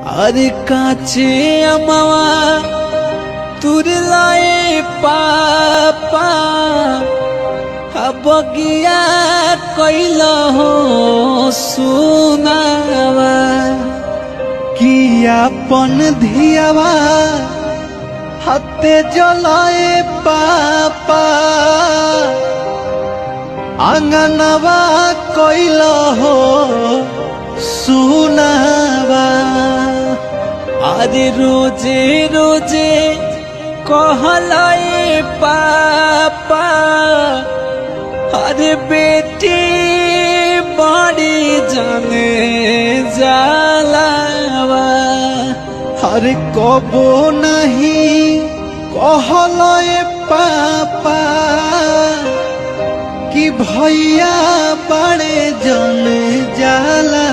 अरे काचे अमावा तुरलाए पापा बगिया कैला हो सुनावा कि अपन धियावा हते जलाए पापा आंगनवा कैला हो सुनावा अरे रोजे रोजे कहलाए पापा अरे बेटी बड़ी जाने जालावा अरे कबो नहीं कहलाए पापा कि भैया बड़े जाने जाला